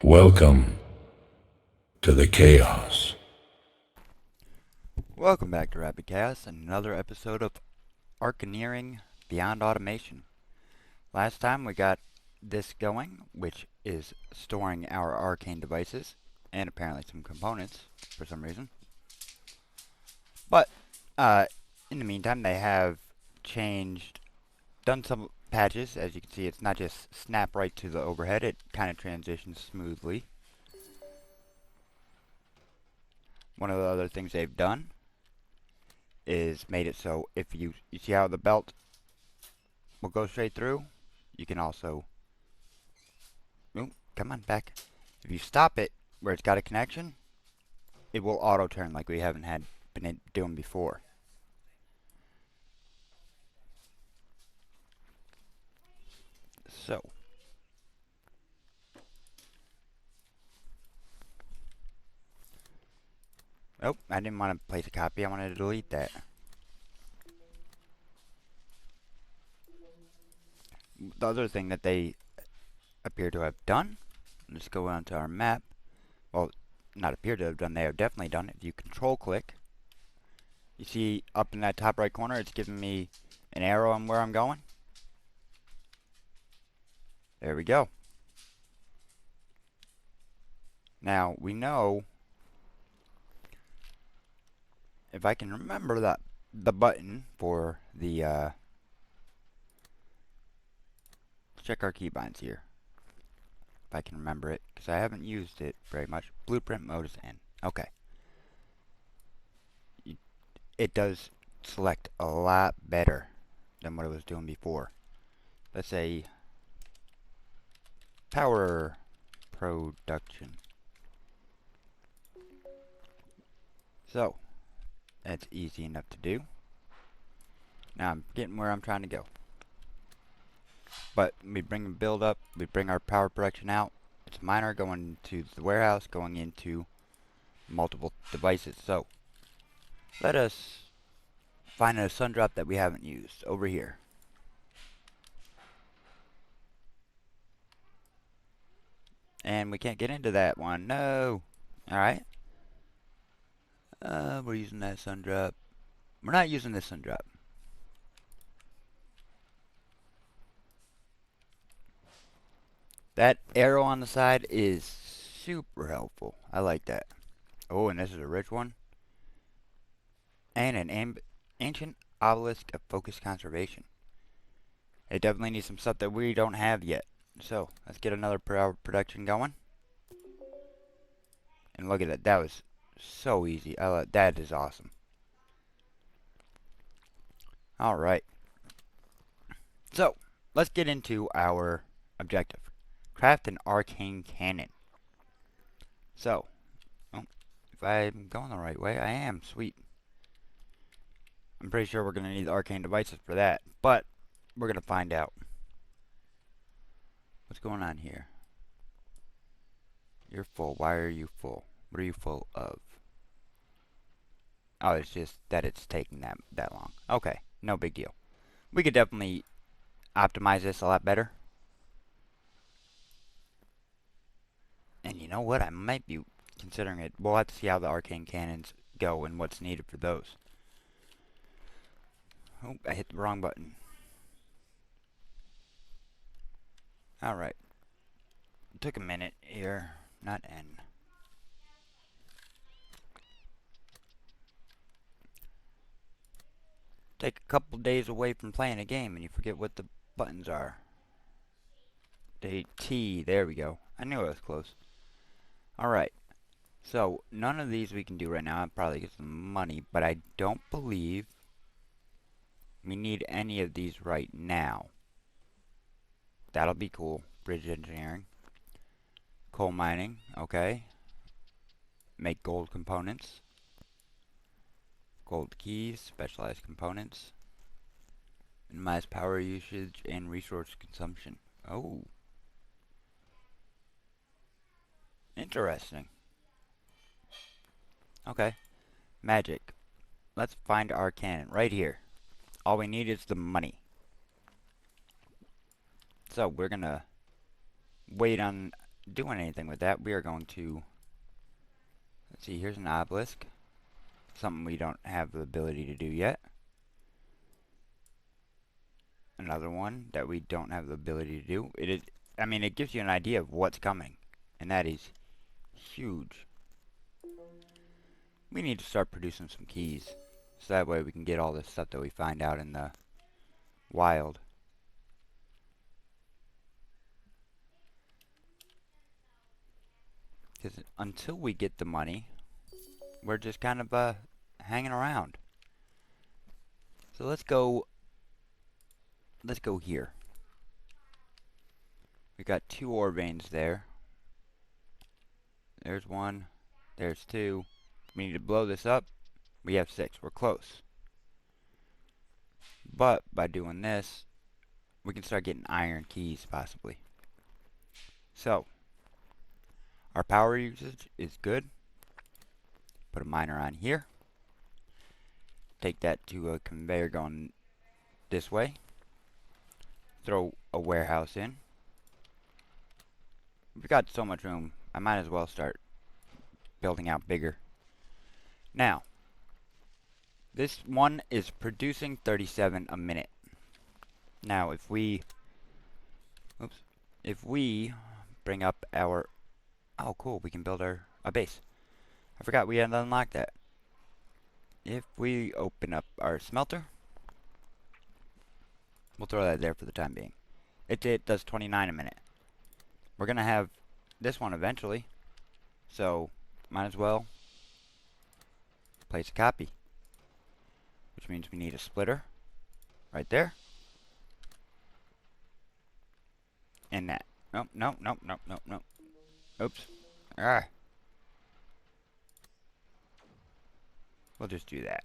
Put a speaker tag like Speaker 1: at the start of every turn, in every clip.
Speaker 1: Welcome to the chaos.
Speaker 2: Welcome back to Rapid Chaos and another episode of Arcaneering Beyond Automation. Last time we got this going, which is storing our arcane devices and apparently some components for some reason. But in the meantime, they have done some patches. As you can see, it's not just snap right to the overhead, it kind of transitions smoothly. One of the other things they've done is made it so if you see how the belt will go straight through, you can also, come on back. If you stop it where it's got a connection, it will auto turn like we haven't been doing before. So I didn't want to place a copy, I wanted to delete that. The other thing that they appear to have done, let's go onto our map. Well, not appear to have done, they have definitely done. If you control click, you see up in that top right corner, it's giving me an arrow on where I'm going. There we go. Now, we know, if I can remember the button for the, check our keybinds here. If I can remember it, because I haven't used it very much. Blueprint mode is in. Okay. It does select a lot better than what it was doing before. Let's say power production. So that's easy enough to do. Now I'm getting where I'm trying to go. But we bring the build up, we bring our power production out. It's miner going to the warehouse, going into multiple devices. So let us find a sun drop that we haven't used over here. And we can't get into that one. No. Alright. We're using that sun drop. We're not using this sun drop. That arrow on the side is super helpful. I like that. Oh, and this is a rich one. And an ancient obelisk of focused conservation. It definitely needs some stuff that we don't have yet. So, let's get another production going. And look at that. That was so easy. That is awesome. Alright. So, let's get into our objective. Craft an Arcane Cannon. So, if I'm going the right way, I am. Sweet. I'm pretty sure we're going to need the arcane devices for that, but we're going to find out. What's going on here? You're full. Why are you full? What are you full of? Oh, it's just that it's taking that long. Okay, no big deal. We could definitely optimize this a lot better. And you know what? I might be considering it. We'll have to see how the arcane cannons go and what's needed for those. Oh, I hit the wrong button. Alright. It took a minute here. Not N. Take a couple days away from playing a game and you forget what the buttons are. T. There we go. I knew it was close. Alright. So, none of these we can do right now. I'll probably get some money, but I don't believe we need any of these right now. That'll be cool. Bridge engineering. Coal mining. Okay. Make gold components. Gold keys. Specialized components. Minimize power usage and resource consumption. Oh. Interesting. Okay. Magic. Let's find our cannon right here. All we need is the money. So we're gonna wait on doing anything with that, we are going to, let's see, here's an obelisk. Something we don't have the ability to do yet. Another one that we don't have the ability to do. It is, I mean, it gives you an idea of what's coming, and that is huge. We need to start producing some keys, so that way we can get all this stuff that we find out in the wild. Because until we get the money, we're just kind of hanging around. So let's go here. We got 2 ore veins there. There's 1. There's 2. We need to blow this up. We have 6. We're close. But by doing this, we can start getting iron keys possibly. So, our power usage is good. Put a miner on here. Take that to a conveyor going this way. Throw a warehouse in. We've got so much room, I might as well start building out bigger. Now, this one is producing 37 a minute. Now, if we bring up our, oh cool, we can build a base. I forgot we had to unlock that. If we open up our smelter, we'll throw that there for the time being. It does 29 a minute. We're gonna have this one eventually, so might as well place a copy. Which means we need a splitter right there. And that. Nope, nope, nope, nope, nope, nope. Oops. Ah. We'll just do that.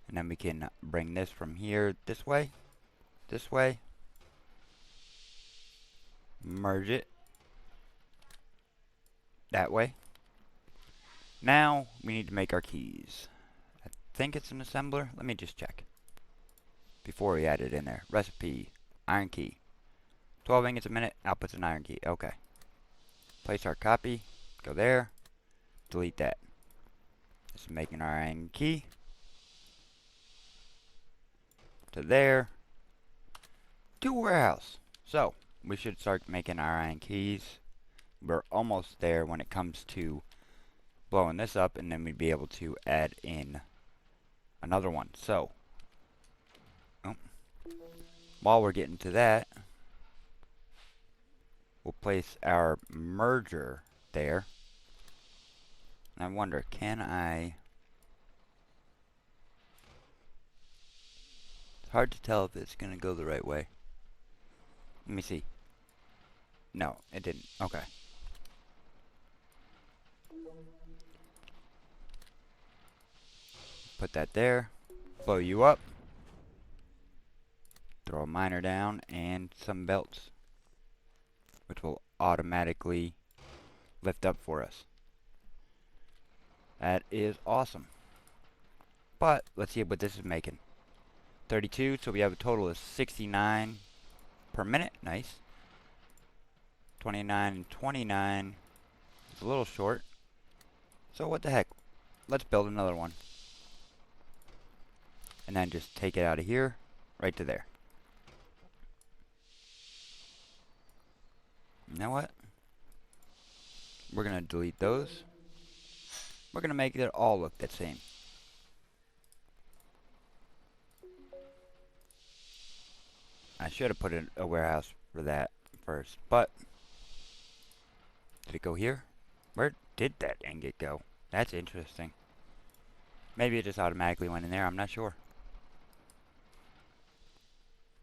Speaker 2: And then we can bring this from here this way, merge it that way. Now we need to make our keys. I think it's an assembler. Let me just check before we add it in there. Recipe, iron key. 12 ingots a minute, outputs an iron key. Okay. Place our copy, go there, delete that. This is making our iron key. To there. To warehouse. So, we should start making our iron keys. We're almost there when it comes to blowing this up, and then we'd be able to add in another one. So, while we're getting to that, we'll place our merger there. And I wonder, can I... It's hard to tell if it's going to go the right way. Let me see. No, it didn't. Okay. Put that there. Blow you up. Throw a miner down and some belts, which will automatically lift up for us. That is awesome. But let's see what this is making. 32, so we have a total of 69 per minute. Nice. 29 and 29. It's a little short. So what the heck? Let's build another one. And then just take it out of here, right to there. You know what? We're going to delete those. We're going to make it all look the same. I should have put in a warehouse for that first, but did it go here? Where did that ingot go? That's interesting. Maybe it just automatically went in there, I'm not sure.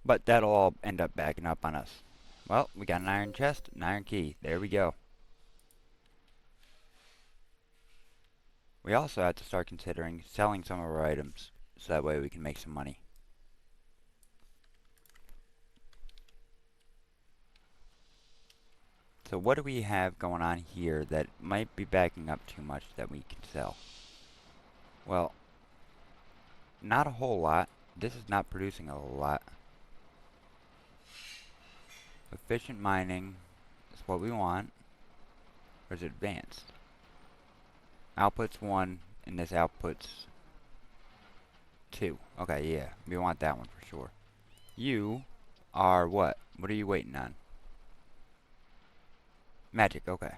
Speaker 2: But that'll all end up backing up on us. Well, we got an iron chest, an iron key. There we go. We also have to start considering selling some of our items, so that way we can make some money. So what do we have going on here that might be backing up too much that we can sell? Well, not a whole lot. This is not producing a whole lot. Efficient mining is what we want. Or is it advanced? Outputs 1, and this outputs 2. Okay, yeah. We want that one for sure. You are what? What are you waiting on? Magic, okay.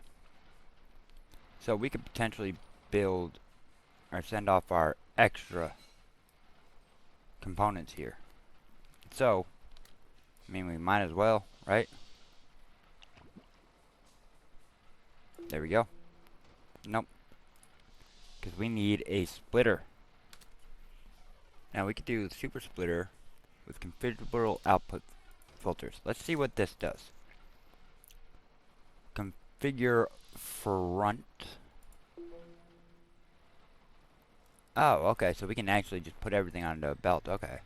Speaker 2: So we could potentially build or send off our extra components here. So, I mean, we might as well, right? There we go. Nope. Because we need a splitter. Now we could do the super splitter with configurable output filters. Let's see what this does. Configure front. Oh, okay, so we can actually just put everything onto a belt. Okay.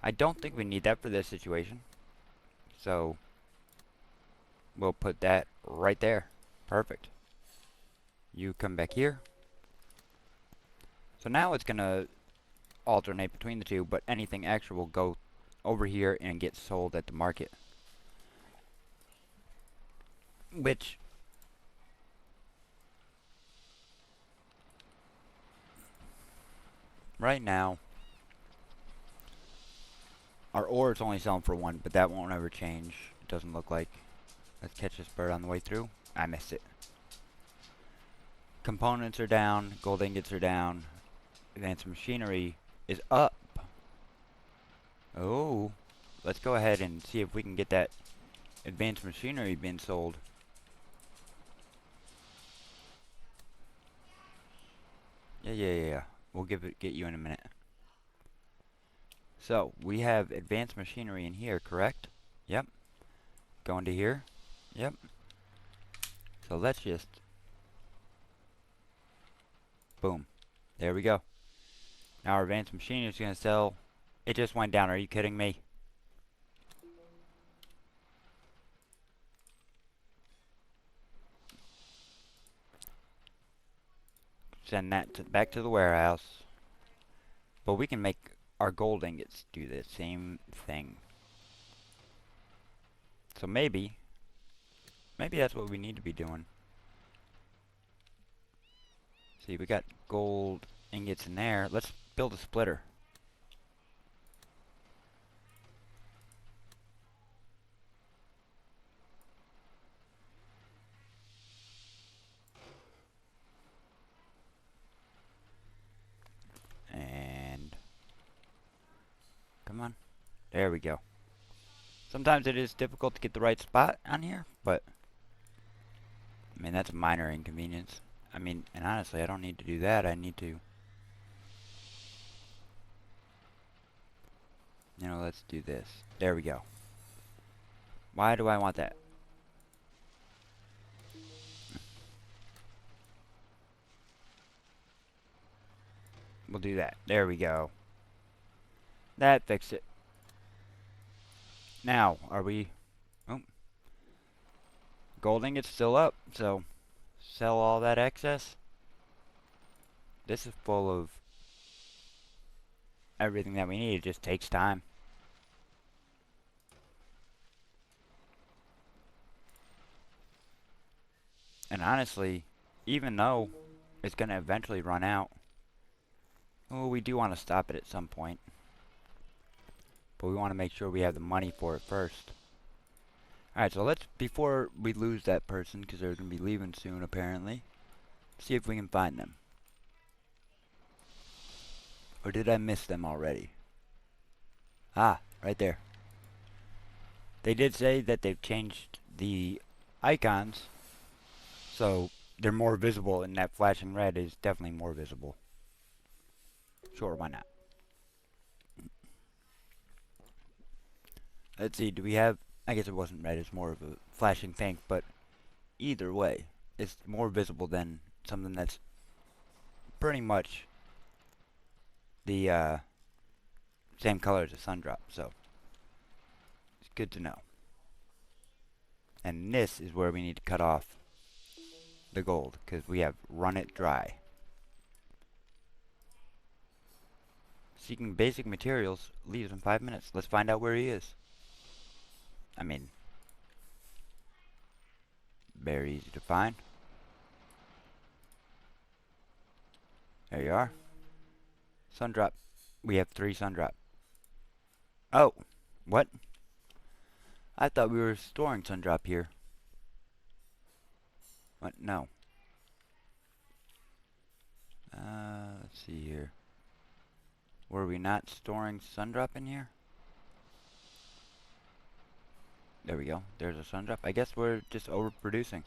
Speaker 2: I don't think we need that for this situation. So, we'll put that right there. Perfect. You come back here. So now it's going to alternate between the two, but anything extra will go over here and get sold at the market. Which, right now, our ore is only selling for 1, but that won't ever change. It doesn't look like. Let's catch this bird on the way through. I missed it. Components are down. Gold ingots are down. Advanced machinery is up. Oh, let's go ahead and see if we can get that advanced machinery being sold. Yeah. We'll get you in a minute. So, we have advanced machinery in here, correct? Yep. Going to here? Yep. So let's just... boom. There we go. Now our advanced machinery is going to sell. It just went down. Are you kidding me? Send that back to the warehouse. But we can make our gold ingots do the same thing. So maybe that's what we need to be doing. See, we got gold ingots in there. Let's build a splitter. And come on. There we go. Sometimes it is difficult to get the right spot on here, but I mean, that's a minor inconvenience. I mean, and honestly, I don't need to do that. I need to, you know, let's do this. There we go. Why do I want that? We'll do that. There we go. That fixed it. Now, are we... oh. Gold ingot's still up, so sell all that excess. This is full of everything that we need. It just takes time. And honestly, even though it's going to eventually run out, well, we do want to stop it at some point. But we want to make sure we have the money for it first. Alright, so let's, before we lose that person, because they're going to be leaving soon apparently, see if we can find them. Or did I miss them already? Ah, right there. They did say that they've changed the icons, so they're more visible, and that flashing red is definitely more visible. Sure, why not? Let's see, do we have... I guess it wasn't red, it's more of a flashing pink, but either way, it's more visible than something that's pretty much the same color as a sun drop, so it's good to know. And this is where we need to cut off the gold, because we have run it dry. Seeking basic materials leaves in 5 minutes. Let's find out where he is. I mean, Very easy to find. There you are. Sun drop. We have 3 sun drop. Oh, what? I thought we were storing sun drop here. What? No. Let's see here. Were we not storing sun drop in here? There we go. There's a sun drop. I guess we're just overproducing.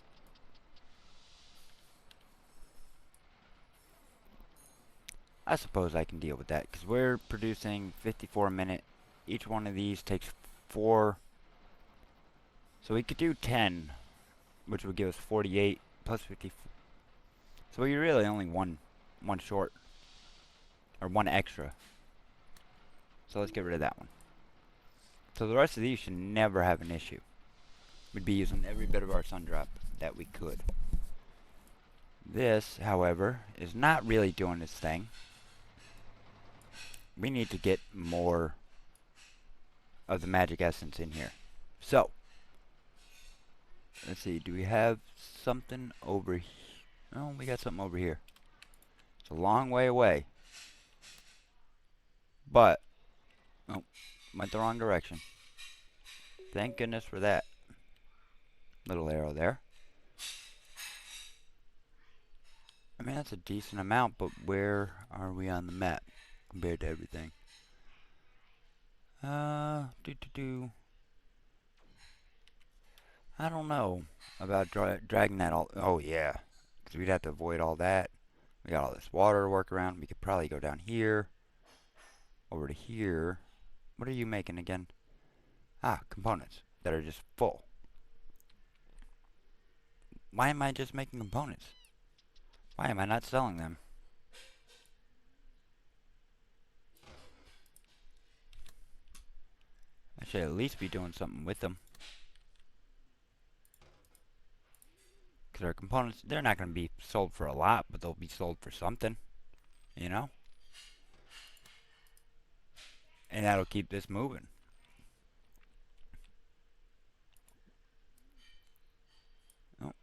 Speaker 2: I suppose I can deal with that, because we're producing 54 a minute. Each one of these takes 4. So we could do 10, which would give us 48 plus 54. So we're really only one short. Or 1 extra. So let's get rid of that one. So the rest of these should never have an issue. We'd be using every bit of our sun drop that we could. This, however, is not really doing its thing. We need to get more of the magic essence in here. So, let's see, do we have something over here? Oh, we got something over here. It's a long way away. But, oh, went the wrong direction. Thank goodness for that. Little arrow there. I mean, that's a decent amount, but where are we on the map compared to everything? I don't know about dragging that all. Oh, yeah. Because we'd have to avoid all that. We got all this water to work around. We could probably go down here. Over to here. What are you making again? Ah, components that are just full. Why am I just making components? Why am I not selling them? I should at least be doing something with them. Because our components, they're not going to be sold for a lot, but they'll be sold for something. You know? And that'll keep this moving. Oh,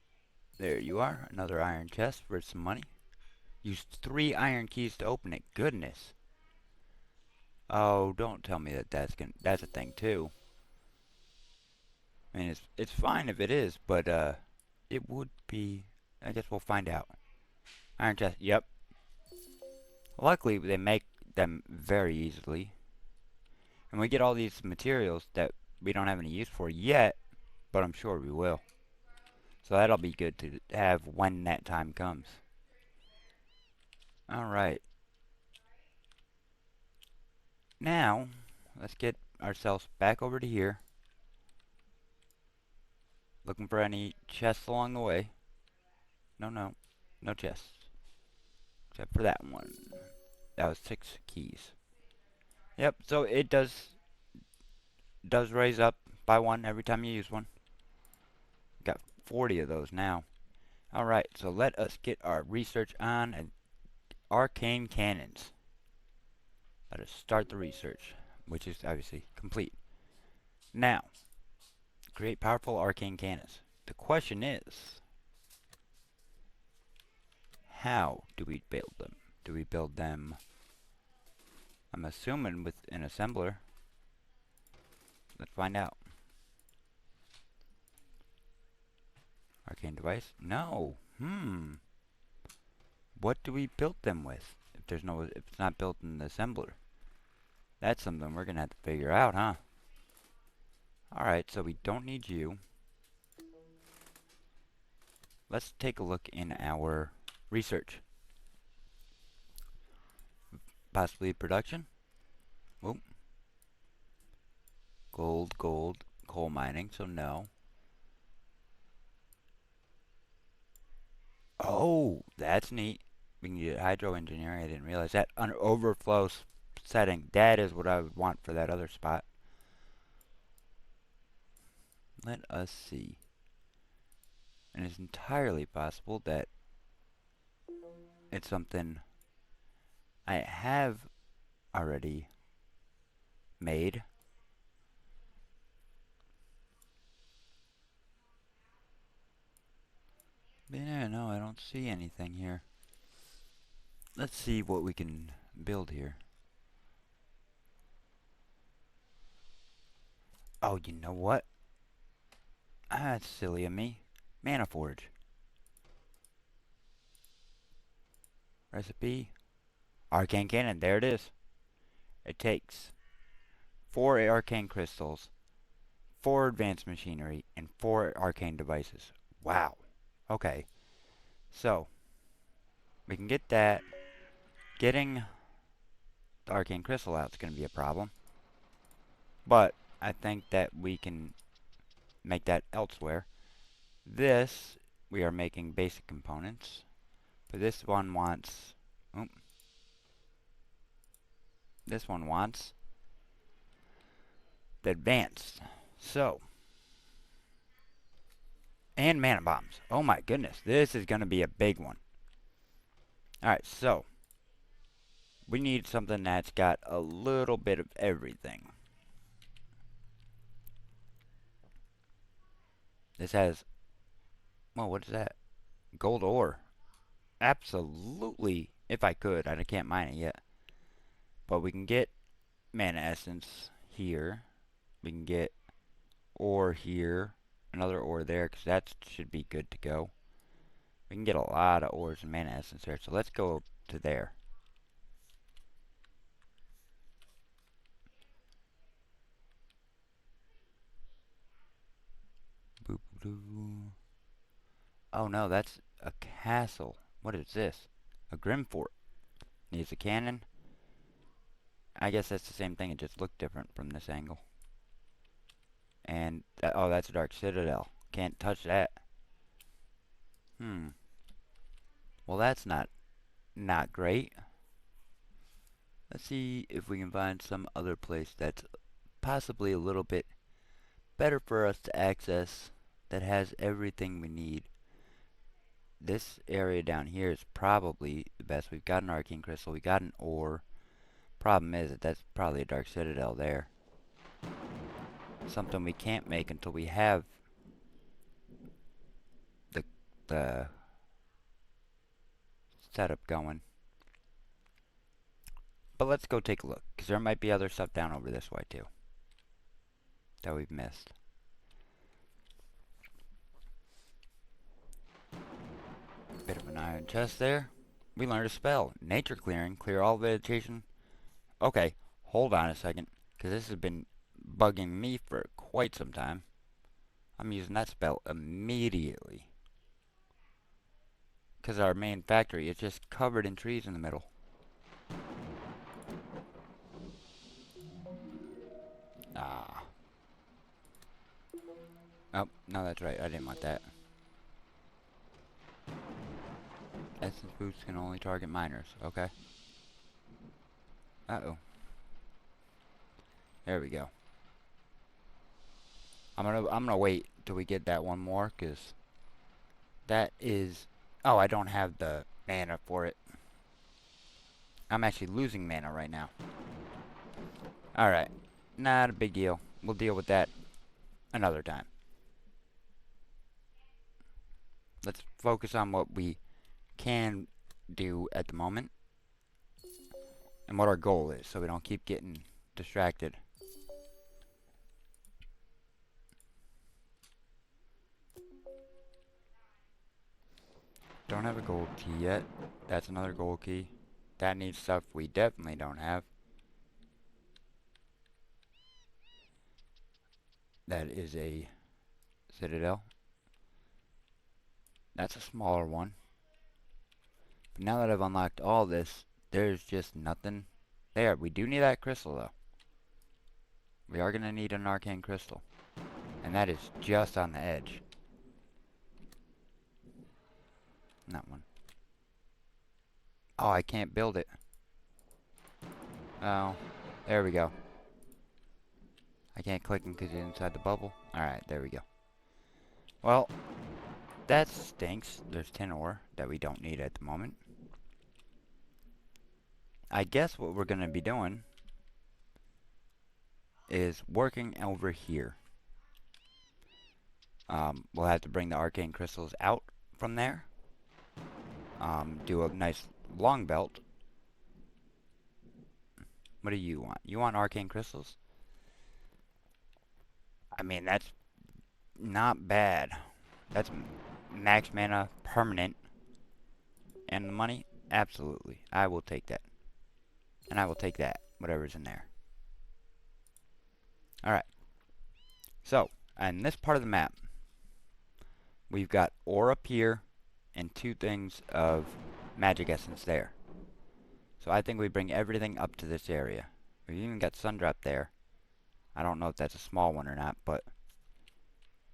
Speaker 2: there you are. Another iron chest for some money. Used 3 iron keys to open it. Goodness. Oh, don't tell me that that's a thing too. I mean, it's fine if it is, but it would be. I guess we'll find out. Iron chest. Yep. Luckily, they make them very easily, and we get all these materials that we don't have any use for yet, but I'm sure we will. So that'll be good to have when that time comes. All right. Now, let's get ourselves back over to here. Looking for any chests along the way. No chests. Except for that one. That was 6 keys. Yep, so it does raise up by 1 every time you use one. Got 40 of those now. Alright, so let us get our research on Arcane Cannons. Let us start the research, which is obviously complete. Now, create powerful arcane cannons. The question is, how do we build them? Do we build them, I'm assuming, with an assembler? Let's find out. Arcane device? No. What do we build them with? If it's not built in the assembler. That's something we're gonna have to figure out, huh? Alright, so we don't need you. Let's take a look in our research. Possibly production? Whoop. Gold, coal mining, so no. Oh, that's neat. We can get hydro engineering. I didn't realize that. Under overflow setting. That is what I would want for that other spot. Let us see. And it's entirely possible that it's something I have already made. Yeah, no, I don't see anything here. Let's see what we can build here. Oh, you know what? That's silly of me. Mana Forge. Recipe. Arcane Cannon. There it is. It takes 4 arcane crystals, 4 advanced machinery, and 4 arcane devices. Wow. Okay. So, we can get that. Getting the arcane crystal out is going to be a problem. But I think that we can make that elsewhere. This, we are making basic components. But this one wants... Oh, this one wants the advanced. So, and mana bombs. Oh my goodness, this is going to be a big one. Alright, so we need something that's got a little bit of everything. This has, well, what is that? Gold ore. Absolutely, if I could. I can't mine it yet. But we can get mana essence here. We can get ore here. Another ore there, because that should be good to go. We can get a lot of ores and mana essence there. So let's go to there. Boop doo. Oh no, that's a castle. What is this? A grim fort. Needs a cannon. I guess that's the same thing. It just looked different from this angle. And oh, that's a dark citadel. Can't touch that. Well, that's not great. Let's see if we can find some other place that's possibly a little bit better for us to access, that has everything we need. This area down here is probably the best. We've got an arcane crystal, we got an ore. Problem is that that's probably a dark citadel there. Something we can't make until we have the setup going. But let's go take a look, because there might be other stuff down over this way too that we've missed. Bit of an iron chest there. We learned a spell. Nature clearing. Clear all vegetation. Okay, hold on a second, because this has been bugging me for quite some time. I'm using that spell immediately, because our main factory is just covered in trees in the middle. Ah. Oh, no, that's right. I didn't want that. Essence boots can only target miners. Okay. Uh-oh. There we go. I'm gonna wait till we get that one more, cause that is... Oh, I don't have the mana for it. I'm actually losing mana right now. Alright. Not a big deal. We'll deal with that another time. Let's focus on what we can do at the moment, and what our goal is, so we don't keep getting distracted. Don't have a gold key yet. That's another gold key. That needs stuff we definitely don't have. That is a citadel. That's a smaller one. But now that I've unlocked all this, there's just nothing there. We do need that crystal though. We are going to need an arcane crystal. And that is just on the edge. That one. Oh, I can't build it. Oh, there we go. I can't click him because he's inside the bubble. Alright, there we go. Well, that stinks. There's tin ore that we don't need at the moment. I guess what we're going to be doing is working over here. We'll have to bring the arcane crystals out from there. Do a nice long belt. What do you want? You want arcane crystals? I mean, that's not bad. That's max mana permanent. And the money? Absolutely. I will take that. And I will take that, whatever's in there. Alright. So, in this part of the map, we've got ore up here and 2 things of magic essence there. So I think we bring everything up to this area. We've even got Sundrop there. I don't know if that's a small one or not, but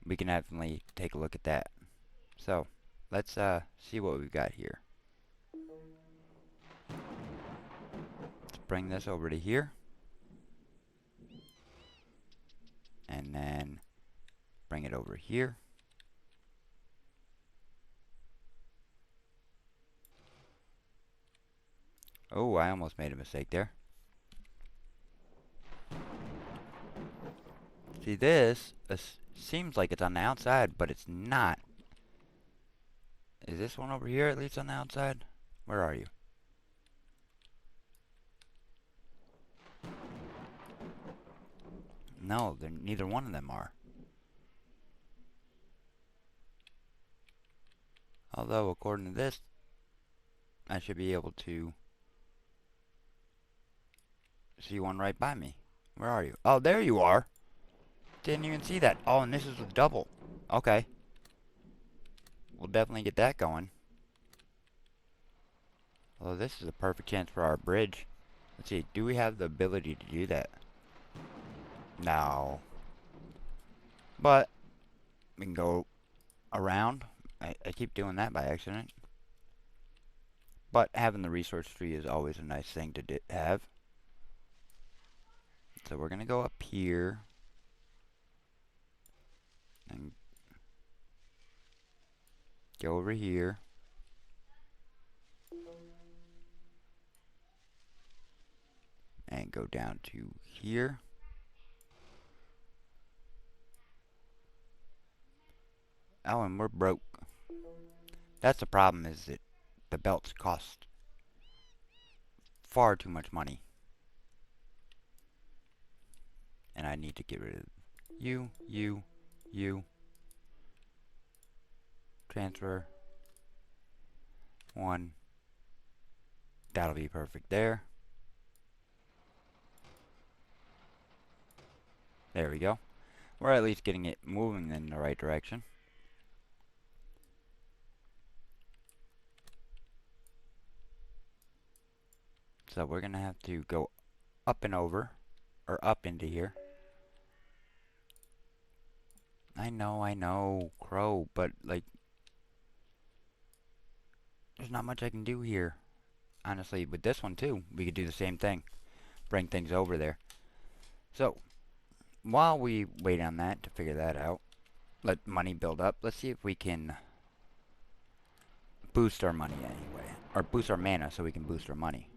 Speaker 2: we can definitely take a look at that. So, let's see what we've got here. Let's bring this over to here. And then bring it over here. Oh, I almost made a mistake there. See, this seems like it's on the outside, but it's not. Is this one over here at least on the outside? Where are you? No, neither one of them are. Although, according to this, I should be able to see one right by me. Where are you? Oh, there you are! Didn't even see that. Oh, and this is a double. Okay. We'll definitely get that going. Although this is a perfect chance for our bridge. Let's see, do we have the ability to do that? No. But we can go around. I keep doing that by accident. But having the resource tree is always a nice thing to have. So we're going to go up here. And go over here. And go down to here. Oh, and we're broke. That's the problem, is that the belts cost far too much money. And I need to get rid of you. Transfer. 1. That'll be perfect there. There we go. We're at least getting it moving in the right direction. So we're going to have to go up and over, or up into here. I know, Crow, but, like, there's not much I can do here. Honestly, with this one, too, we could do the same thing. Bring things over there. So, while we wait on that to figure that out, let money build up. Let's see if we can boost our money anyway. Or boost our mana so we can boost our money.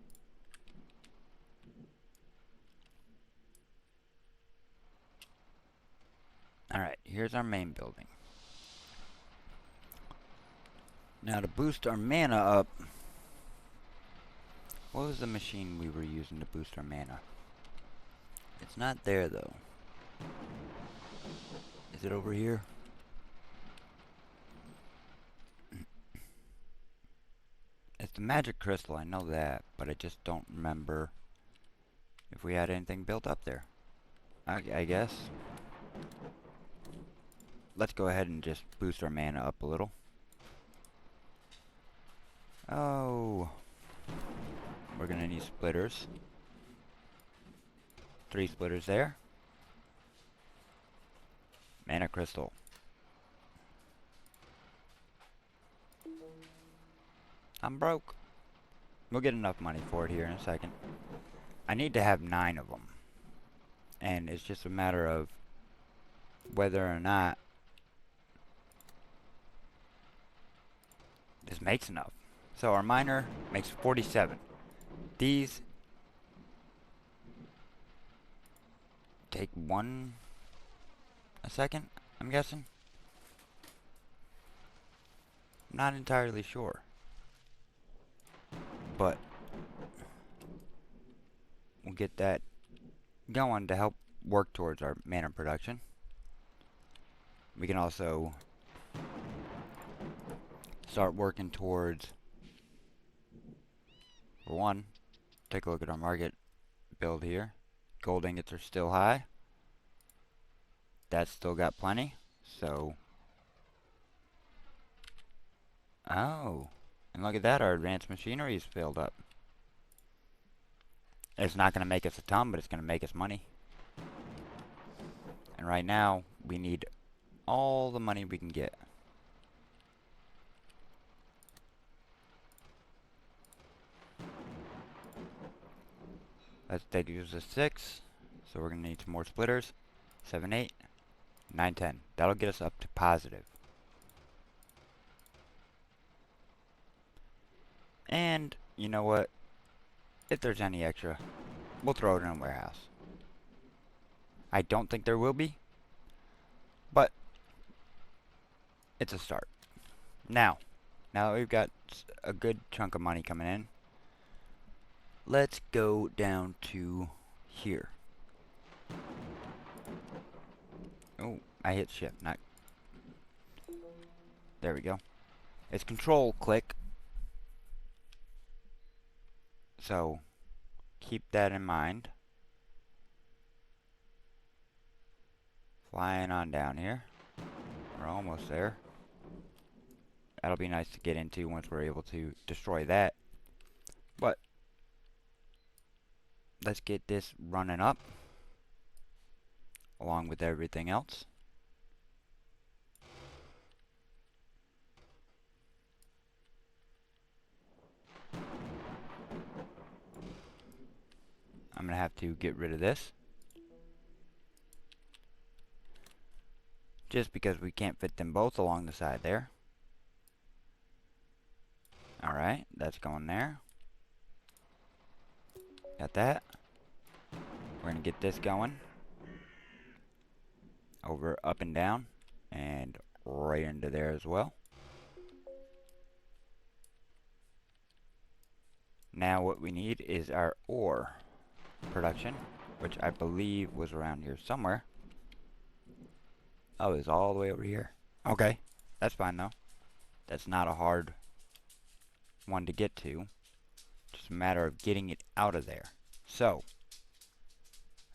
Speaker 2: Alright, here's our main building. Now to boost our mana up, what was the machine we were using to boost our mana? It's not there though. Is it over here? It's the magic crystal, I know that, but I just don't remember if we had anything built up there. I guess. Let's go ahead and just boost our mana up a little. Oh. We're gonna need splitters. 3 splitters there. Mana crystal. I'm broke. We'll get enough money for it here in a second. I need to have 9 of them. And it's just a matter of whether or not this makes enough. So our miner makes 47. These take a second, I'm guessing. Not entirely sure. But we'll get that going to help work towards our mana production. We can also start working towards, for one, take a look at our market build here. Gold ingots are still high. That's still got plenty. So, oh, and look at that, our advanced machinery is filled up. It's not going to make us a ton, but it's going to make us money. And right now, we need all the money we can get. Let's take use of 6. So we're going to need some more splitters. 7, 8, 9, 10. That'll get us up to positive. And, you know what? If there's any extra, we'll throw it in a warehouse. I don't think there will be, but it's a start. Now that we've got a good chunk of money coming in, let's go down to here. Oh, I hit shift, not... There we go. It's control click. So, keep that in mind. Flying on down here. We're almost there. That'll be nice to get into once we're able to destroy that. But, let's get this running up. Along with everything else. I'm going to have to get rid of this. Just because we can't fit them both along the side there. Alright, that's going there. Got that. We're going to get this going. Over, up and down. And right into there as well. Now what we need is our ore production, which I believe was around here somewhere. Oh, it's all the way over here. Okay, that's fine though. That's not a hard one to get to. Just a matter of getting it out of there. So,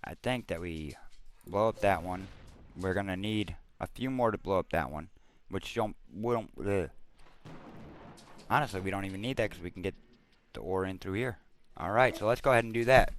Speaker 2: I think that we blow up that one. We're gonna need a few more to blow up that one, which honestly, we don't even need that because we can get the ore in through here. Alright, so let's go ahead and do that.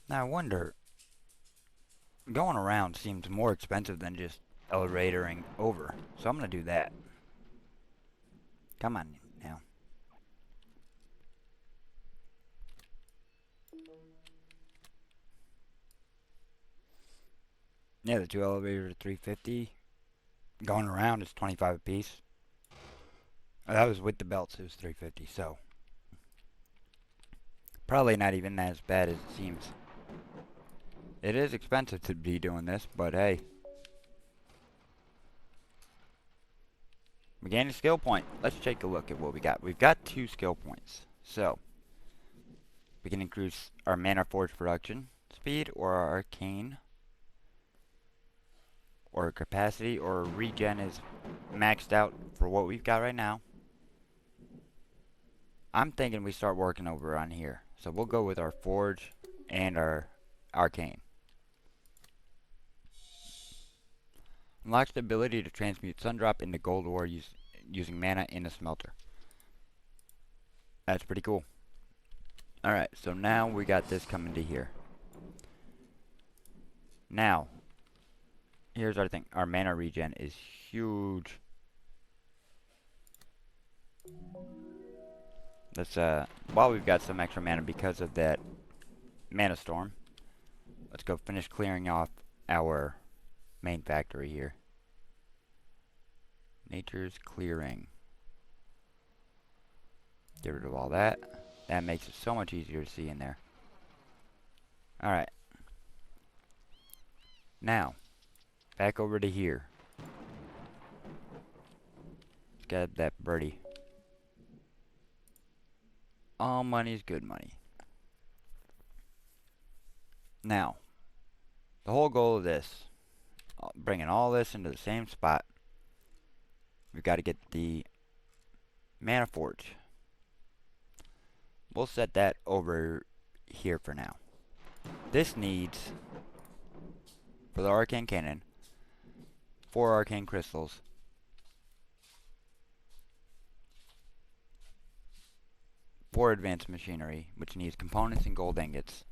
Speaker 2: Now I wonder, going around seems more expensive than just elevatoring over. So I'm going to do that. Come on now. Yeah, the 2 elevators are 350. Going around is 25 a piece. That was with the belts, it was 350, so probably not even as bad as it seems. It is expensive to be doing this, but hey. We gained a skill point. Let's take a look at what we got. We've got 2 skill points. So, we can increase our mana forge production speed or our arcane or capacity or regen is maxed out for what we've got right now. I'm thinking we start working over on here. So we'll go with our forge and our arcane. Unlocks the ability to transmute Sundrop into gold ore using mana in a smelter. That's pretty cool. Alright, so now we got this coming to here. Now, here's our thing. Our mana regen is huge. Let's, while we've got some extra mana because of that mana storm, let's go finish clearing off our main factory here. Nature's clearing. Get rid of all that. That makes it so much easier to see in there. Alright. Now, back over to here. Let's get that birdie. All money's good money. Now, the whole goal of this, bringing all this into the same spot, we've got to get the mana forge. We'll set that over here for now. This needs, for the Arcane Cannon, 4 arcane crystals, 4 advanced machinery, which needs components and gold ingots.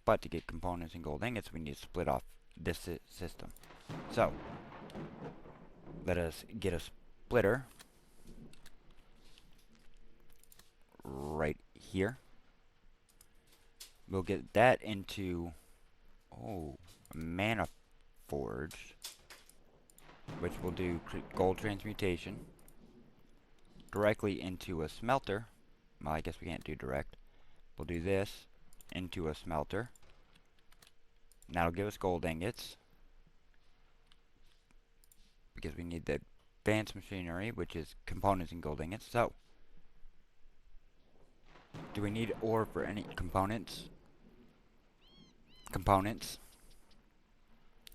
Speaker 2: But to get components and gold ingots, we need to split off this system. So, let us get a splitter right here. We'll get that into, a mana forge, which will do gold transmutation directly into a smelter. Well, I guess we can't do direct. We'll do this into a smelter. And that'll give us gold ingots, because we need the advanced machinery, which is components and gold ingots. So, do we need ore for any components? Components.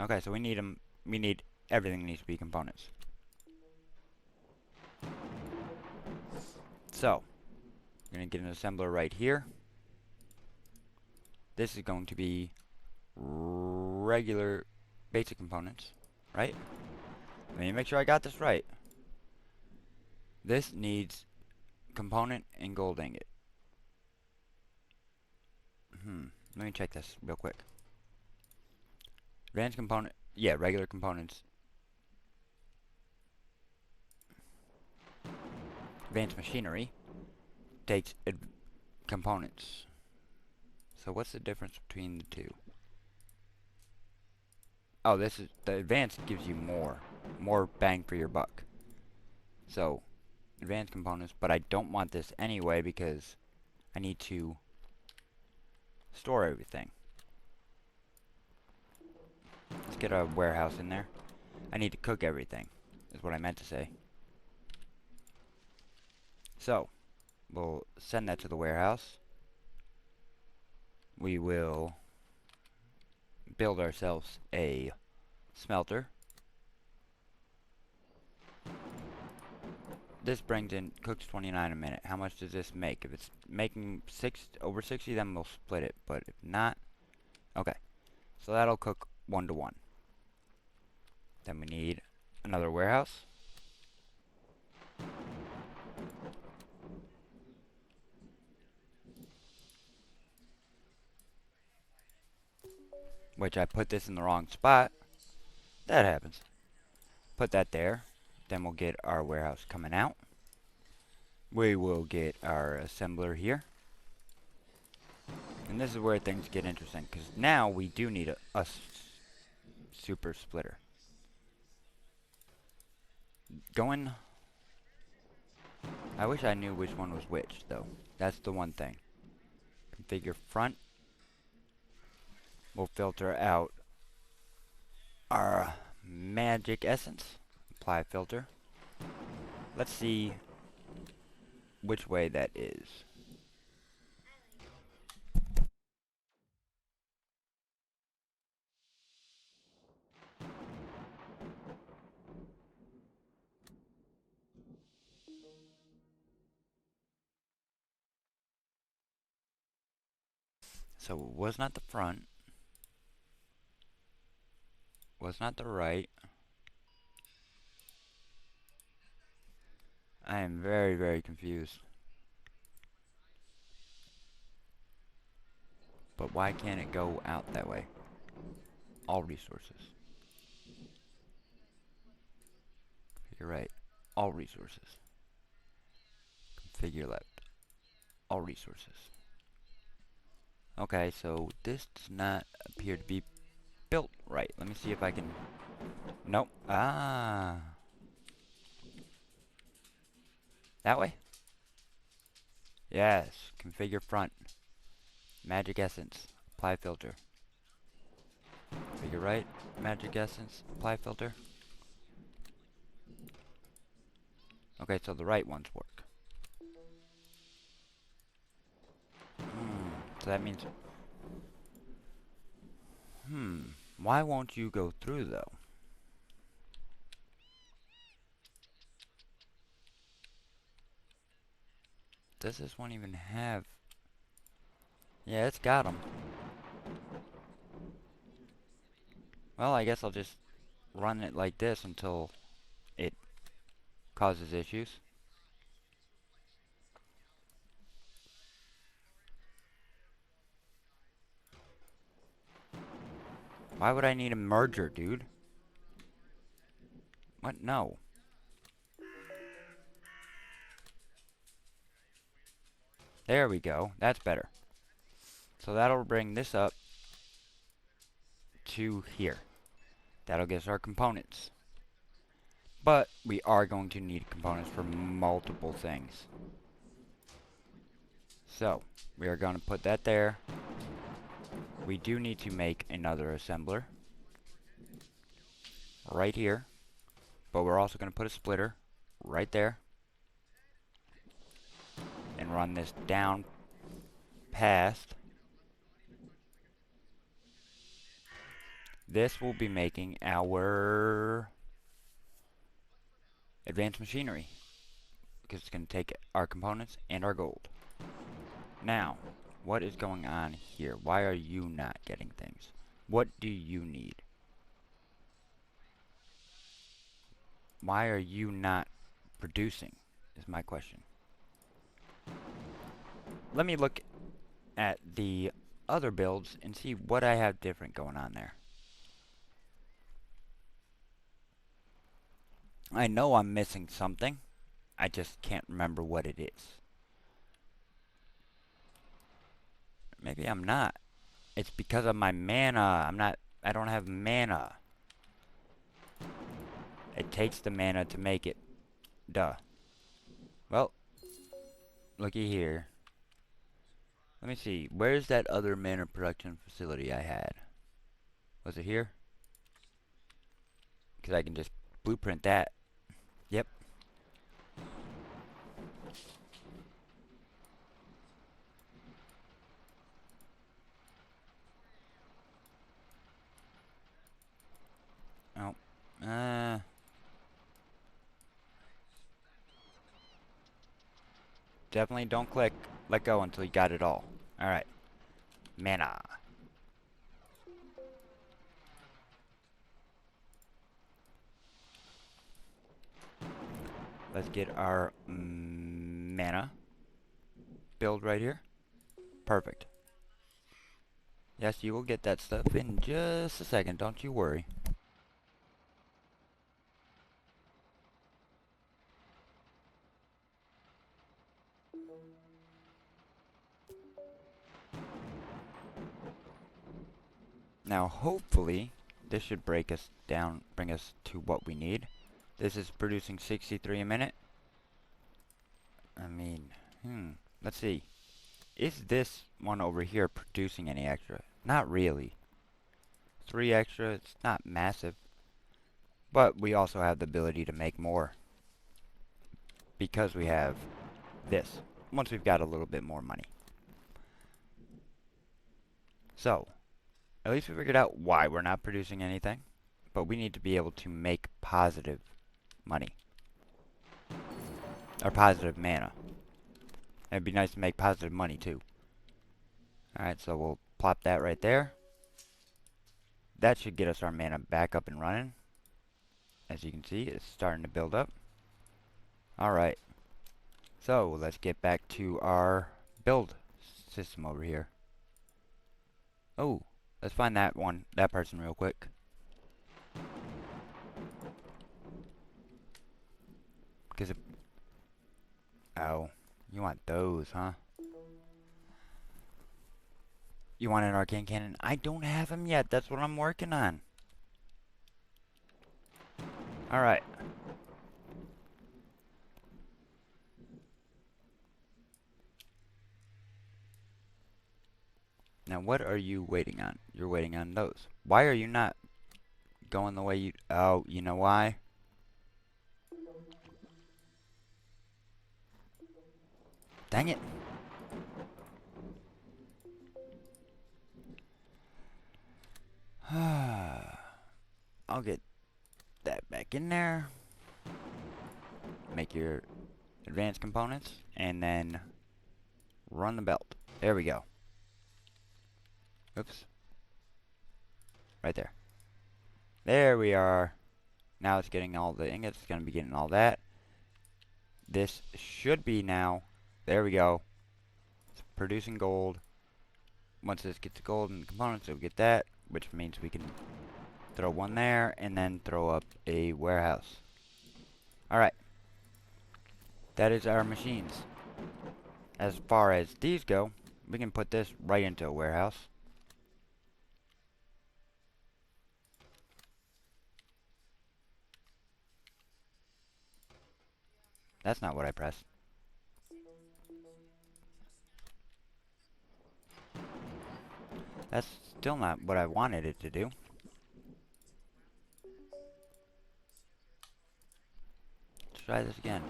Speaker 2: Okay, so we need them. We need everything needs to be components. So, I'm gonna get an assembler right here. This is going to be regular basic components, right? Let me make sure I got this right. This needs component and gold ingot. Let me check this real quick. Advanced component, yeah, regular components. Advanced machinery takes components. So what's the difference between the two? Oh, this is, the advanced gives you more bang for your buck. So, advanced components, but I don't want this anyway because I need to store everything. Let's get a warehouse in there. I need to cook everything, is what I meant to say. So, we'll send that to the warehouse. We will build ourselves a smelter. This brings in, cooks 29 a minute. How much does this make? If it's making over 60, then we'll split it. But if not, okay. So that'll cook 1 to 1. Then we need another warehouse. Which I put this in the wrong spot. That happens. Put that there. Then we'll get our warehouse coming out. We will get our assembler here. And this is where things get interesting, because now we do need a super splitter. I wish I knew which one was which, though. That's the one thing. Configure front. We'll filter out our magic essence. Apply filter. Let's see which way that is. So it was not the front. Was not the right. I am very, very confused. But why can't it go out that way? All resources. You're right. All resources. figure left. All resources. Okay, so this does not appear to be built right. Let me see if I can... Nope. Ah. That way? Yes. Configure front. Magic essence. Apply filter. Configure right. Magic essence. Apply filter. Okay, so the right ones work. So that means... Why won't you go through, though? Does this one even have... Yeah, it's got them. Well, I guess I'll just run it like this until it causes issues. Why would I need a merger, dude? What? No. There we go. That's better. So that'll bring this up to here. That'll get us our components. But we are going to need components for multiple things. So, we are going to put that there. We do need to make another assembler. Right here. But we're also going to put a splitter right there. And run this down past. This will be making our advanced machinery. Because it's going to take our components and our gold. Now, what is going on here? Why are you not getting things? What do you need? Why are you not producing, is my question. Let me look at the other builds and see what I have different going on there. I know I'm missing something. I just can't remember what it is. Maybe I'm not. It's because of my mana. I don't have mana. It takes the mana to make it. Duh. Well, looky here. Let me see. Where's that other mana production facility I had? Was it here? Because I can just blueprint that. Yep. Oh. Definitely don't let go until you got it all. Alright. Mana. Let's get our mana build right here. Perfect. Yes, you will get that stuff in just a second. Don't you worry. Now, hopefully, this should bring us to what we need. This is producing 63 a minute. I mean, let's see. Is this one over here producing any extra? Not really. 3 extra, it's not massive. But we also have the ability to make more. Because we have this. Once we've got a little bit more money. So, at least we figured out why we're not producing anything. But we need to be able to make positive money. Or positive mana. It'd be nice to make positive money too. Alright, so we'll plop that right there. That should get us our mana back up and running. As you can see, it's starting to build up. Alright. So, let's get back to our build system over here. Oh, let's find that person real quick. Because oh, You want those, huh? You want an arcane cannon? I don't have them yet. That's what I'm working on. Alright. Now, what are you waiting on? You're waiting on those. Why are you not going the way you... Oh, you know why? Dang it. I'll get that back in there. Make your advanced components. And then run the belt. There we go. Oops. Right there. There we are. Now it's getting all the ingots. It's going to be getting all that. This should be now. There we go. It's producing gold. Once this gets gold and components, it'll get that. Which means we can throw one there and then throw up a warehouse. Alright. That is our machines. As far as these go, we can put this right into a warehouse. That's not what I pressed. That's still not what I wanted it to do. Let's try this again.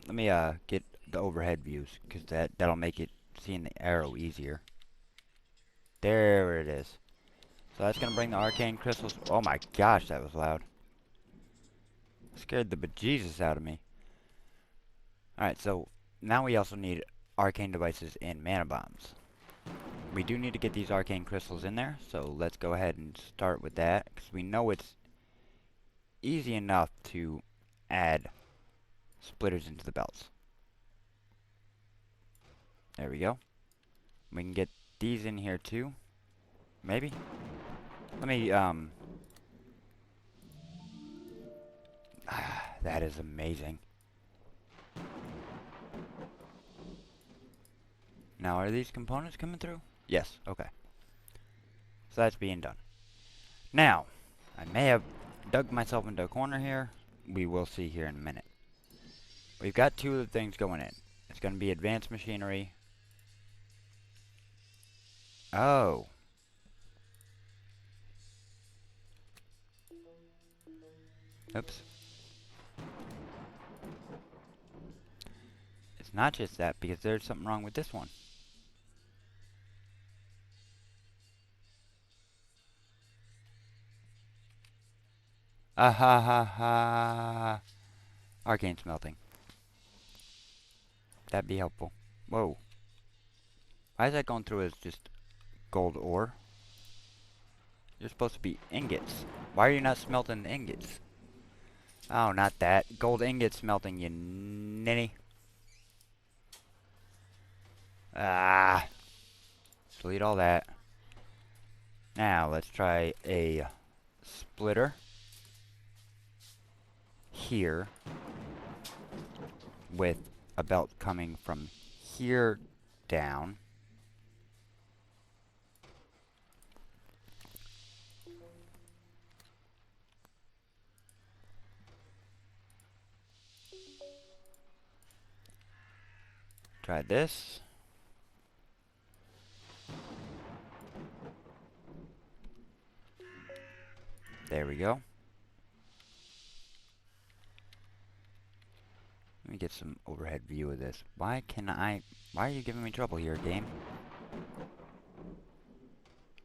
Speaker 2: Let me get the overhead views, because that'll make it seeing the arrow easier. There it is. So that's gonna bring the arcane crystals. Oh my gosh, that was loud. Scared the bejesus out of me. Alright, so now we also need arcane devices and mana bombs. We do need to get these arcane crystals in there, so let's go ahead and start with that, because we know it's easy enough to add splitters into the belts. There we go. We can get these in here too. Maybe? Let me, that is amazing. Now, are these components coming through? Yes, okay. So that's being done. Now, I may have dug myself into a corner here. We will see here in a minute. We've got two of the things going in. It's going to be advanced machinery. Oh. Oops. It's not just that, because there's something wrong with this one. Ah ha ha ha. Arcane smelting. That'd be helpful. Whoa. Why is that going through as just gold ore? You're supposed to be ingots. Why are you not smelting the ingots? Oh, not that. Gold ingot smelting, you ninny. Ah. Delete all that. Now, let's try a splitter. Here. With a belt coming from here down. Try this. There we go. Let me get some overhead view of this. Why are you giving me trouble here, game?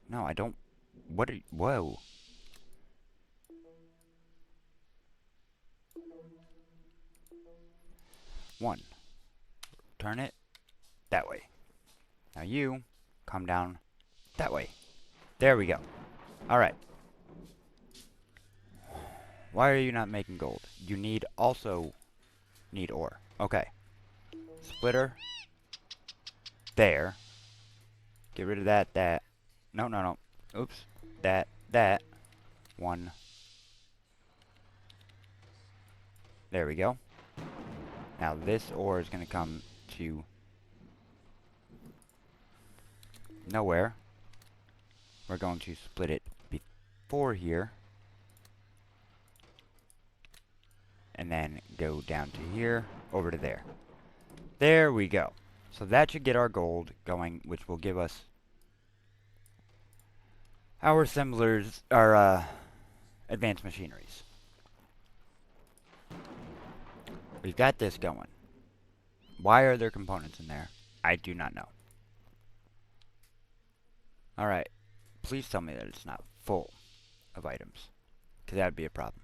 Speaker 2: No, I don't. What are you, whoa. One. Turn it that way. Now you come down that way. There we go. Alright. Why are you not making gold? You also need ore. Okay. Splitter. There. Get rid of that. No. Oops. That. One. There we go. Now this ore is going to come to nowhere. We're going to split it before here. And then go down to here, over to there. There we go. So that should get our gold going, which will give us our assemblers, our advanced machineries. We've got this going. Why are there components in there? I do not know. Alright, please tell me that it's not full of items, because that would be a problem.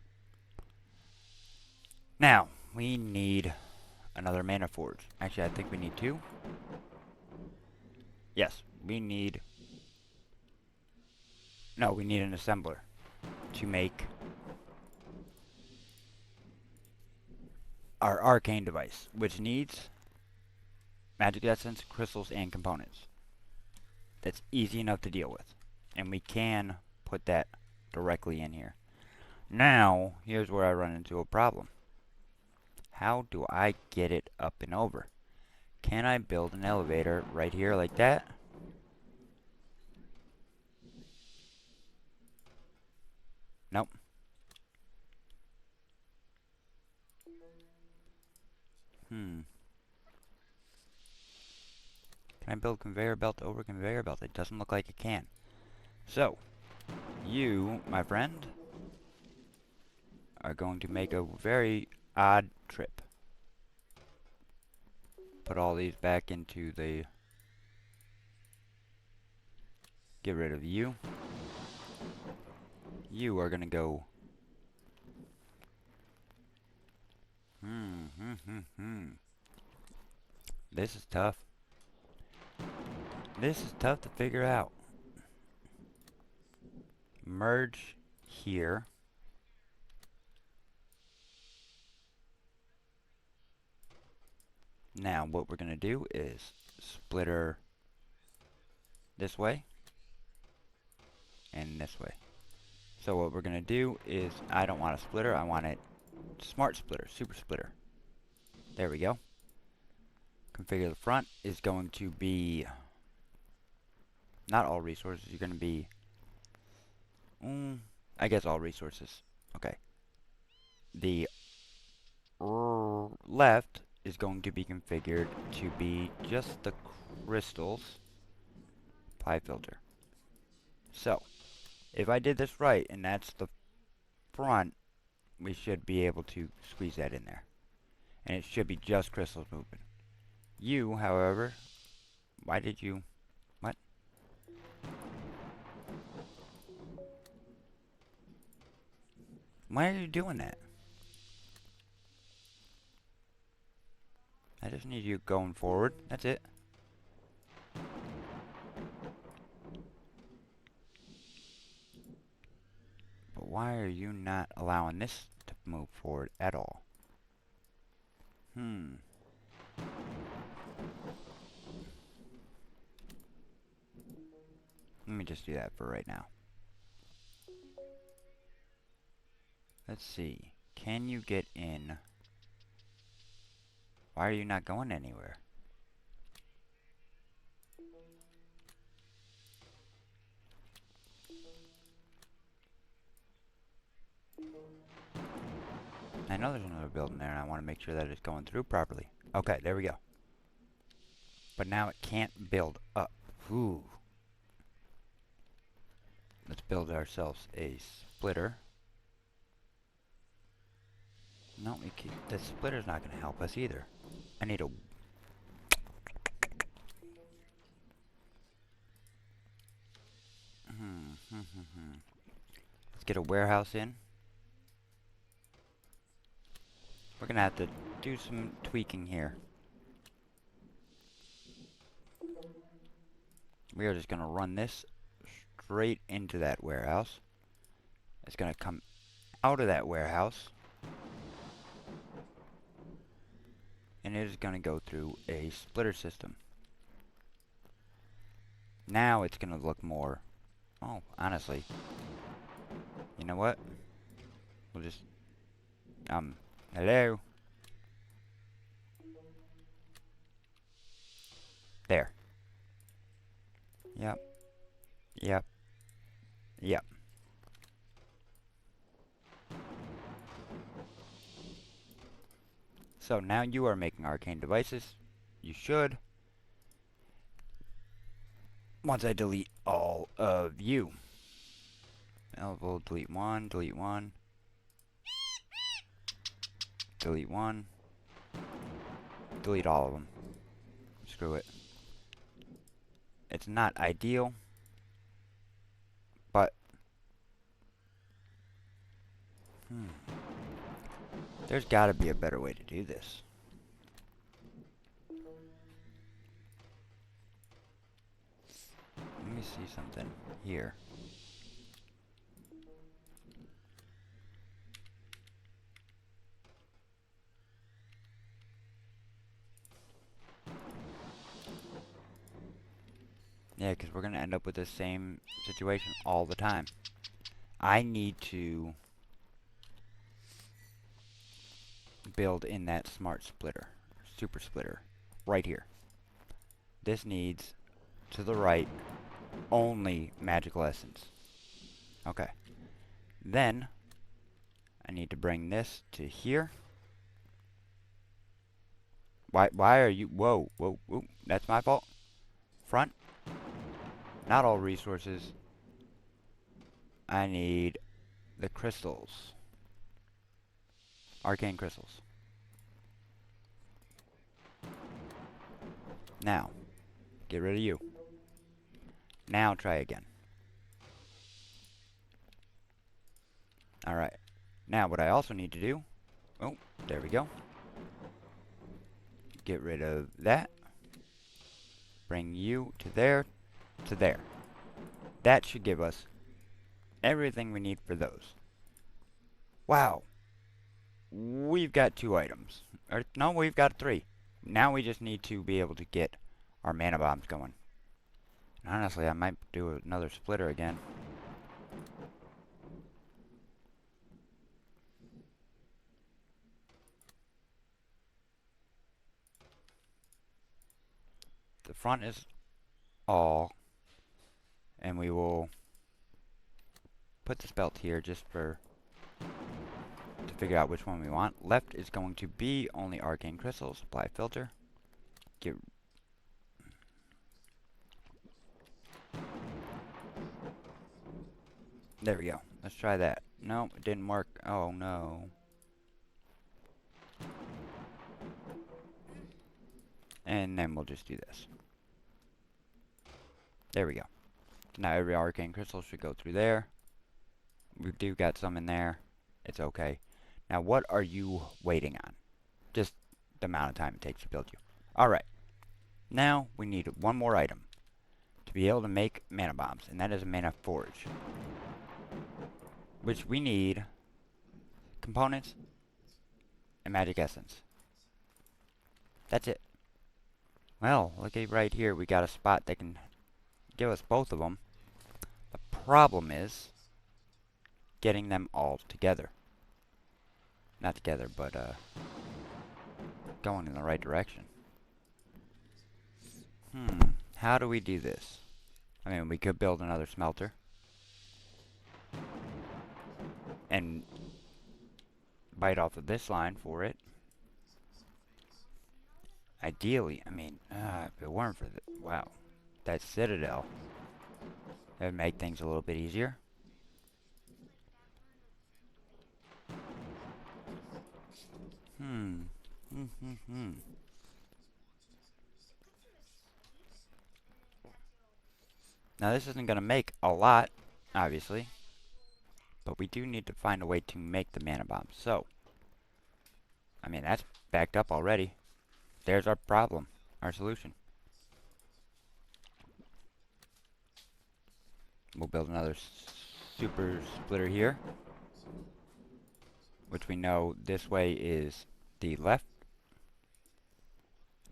Speaker 2: Now, we need another mana forge. Actually, I think we need two. Yes, we need... No, we need an assembler to make our arcane device, which needs magic essence, crystals, and components. That's easy enough to deal with. And we can put that directly in here. Now, here's where I run into a problem. How do I get it up and over? Can I build an elevator right here like that? Nope. Can I build conveyor belt over conveyor belt? It doesn't look like it can. So, you, my friend, are going to make a very odd trip. Put all these back into the... Get rid of you. You are gonna go... This is tough. This is tough to figure out. Merge here. Now, what we're gonna do is splitter this way and this way. So what we're gonna do is, I don't want a splitter, I want a smart splitter, super splitter. There we go. Configure the front is going to be not all resources, you're gonna be I guess all resources. Okay. The left is going to be configured to be just the crystals pie filter. So, if I did this right, and that's the front, we should be able to squeeze that in there. And it should be just crystals moving. You, however, why did you... What? Why are you doing that? I just need you going forward. That's it. But why are you not allowing this to move forward at all? Let me just do that for right now. Let's see. Can you get in? Why are you not going anywhere? I know there's another building there, and I want to make sure that it's going through properly. Okay, there we go. But now it can't build up. Ooh. Let's build ourselves a splitter. No, the splitter's not going to help us either. I need a... Let's get a warehouse in. We're going to have to do some tweaking here. We are just going to run this straight into that warehouse. It's going to come out of that warehouse. And it is going to go through a splitter system. Now it's going to look more... Oh, honestly. You know what? We'll just... Hello? Yep. Yep. So now you are making arcane devices. You should. Once I delete all of you. We'll delete one, delete one, delete one, delete all of them. Screw it. It's not ideal, but there's gotta be a better way to do this. Let me see something here. Yeah, because we're going to end up with the same situation all the time. I need to build in that smart splitter, super splitter, right here. This needs, to the right, only magical essence. Okay. Then, I need to bring this to here. Why are you, whoa, that's my fault. Front. Not all resources. I need the crystals. Arcane crystals. Now, get rid of you. Now try again. Alright. Now what I also need to do, oh, there we go. Get rid of that. Bring you to there, to there. That should give us everything we need for those. Wow. We've got 2 items. Or, no, we've got 3. Now we just need to be able to get our mana bombs going. And honestly, I might do another splitter again. The front is all. And we will put this belt here just for to figure out which one we want. Left is going to be only arcane crystals. Apply filter. Get there we go. Let's try that. No, it didn't work. Oh no. And then we'll just do this. There we go. So now every arcane crystal should go through there. We do got some in there. It's okay. Now what are you waiting on? Just the amount of time it takes to build you. Alright. Now we need one more item to be able to make mana bombs, and that is a mana forge. Which we need components and magic essence. That's it. Well, look at right here. We got a spot that can give us both of them. The problem is getting them all together. Not together, but going in the right direction. How do we do this? I mean, we could build another smelter. And bite off of this line for it. Ideally, I mean, if it weren't for the, wow, that citadel, that would make things a little bit easier. Now this isn't going to make a lot, obviously, but we do need to find a way to make the mana bombs. So, I mean, that's backed up already. There's our problem, our solution. We'll build another super splitter here, which we know this way is the left.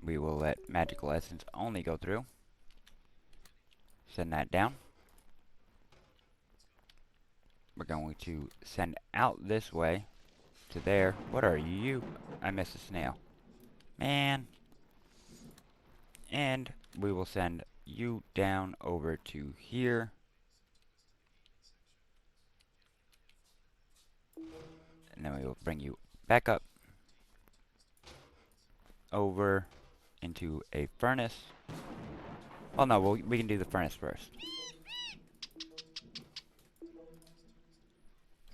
Speaker 2: We will let magical essence only go through. Send that down. We're going to send out this way to there. What are you? I missed a snail. Man. And we will send you down over to here. And then we will bring you back up over into a furnace. Oh no, we can do the furnace first.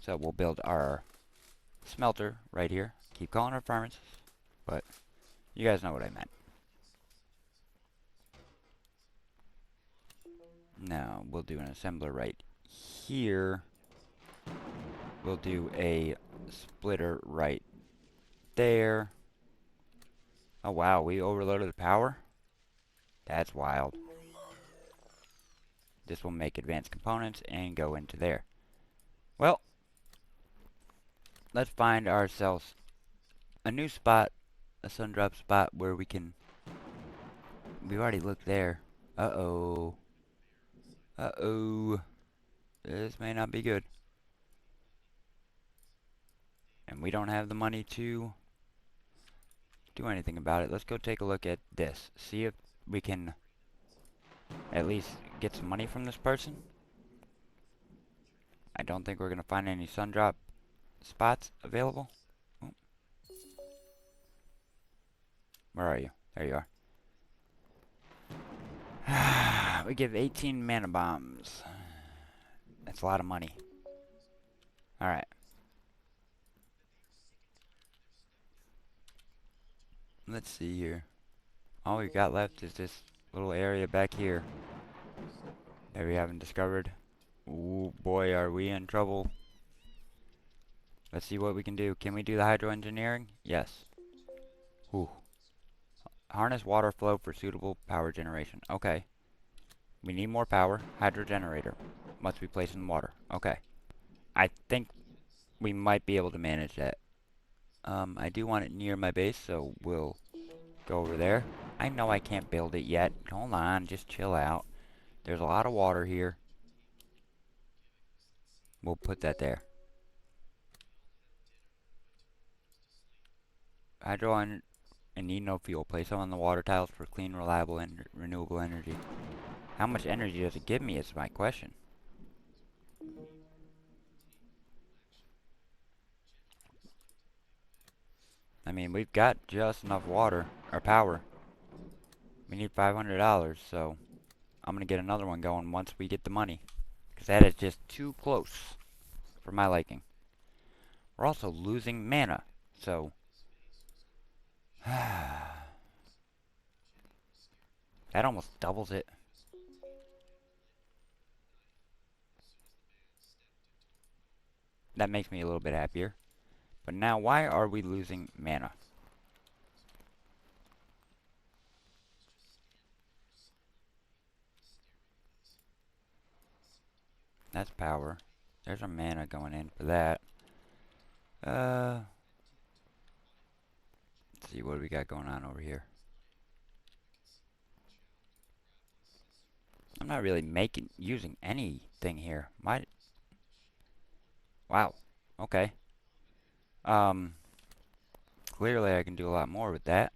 Speaker 2: So we'll build our smelter right here. Keep calling her furnace, but you guys know what I meant. Now we'll do an assembler right here. We'll do a splitter right there. Oh wow, we overloaded the power? That's wild. This will make advanced components and go into there. Well, let's find ourselves a new spot, a sun drop spot where we can... We've already looked there. Uh-oh. Uh-oh. This may not be good. And we don't have the money to do anything about it. Let's go take a look at this. See if we can at least get some money from this person. I don't think we're going to find any sun drop spots available. Oh. Where are you? There you are. We give 18 mana bombs. That's a lot of money. Alright. Let's see here. All we got left is this little area back here that we haven't discovered. Ooh, boy, are we in trouble. Let's see what we can do. Can we do the hydro engineering? Yes. Ooh. Harness water flow for suitable power generation. Okay. We need more power. Hydro generator. Must be placed in water. Okay. I think we might be able to manage that. I do want it near my base, so we'll go over there. I know I can't build it yet. Hold on, just chill out. There's a lot of water here. We'll put that there. Hydro and need no fuel. Place them on the water tiles for clean, reliable, and renewable energy. How much energy does it give me is my question. I mean, we've got just enough water, or power. We need $500, so I'm going to get another one going once we get the money. Because that is just too close for my liking. We're also losing mana, so... that almost doubles it. That makes me a little bit happier. But now, why are we losing mana? That's power. There's our mana going in for that. Let's see what we got going on over here. I'm not really using anything here. Wow. Okay. Clearly I can do a lot more with that.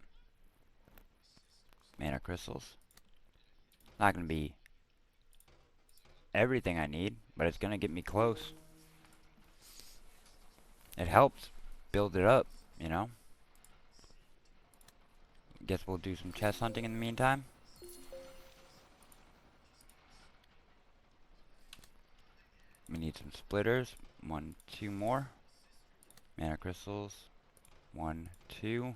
Speaker 2: Mana crystals. Not gonna be everything I need, but it's gonna get me close. It helps build it up, you know. Guess we'll do some chest hunting in the meantime. We need some splitters. 1, 2 more. Mana crystals. 1, 2.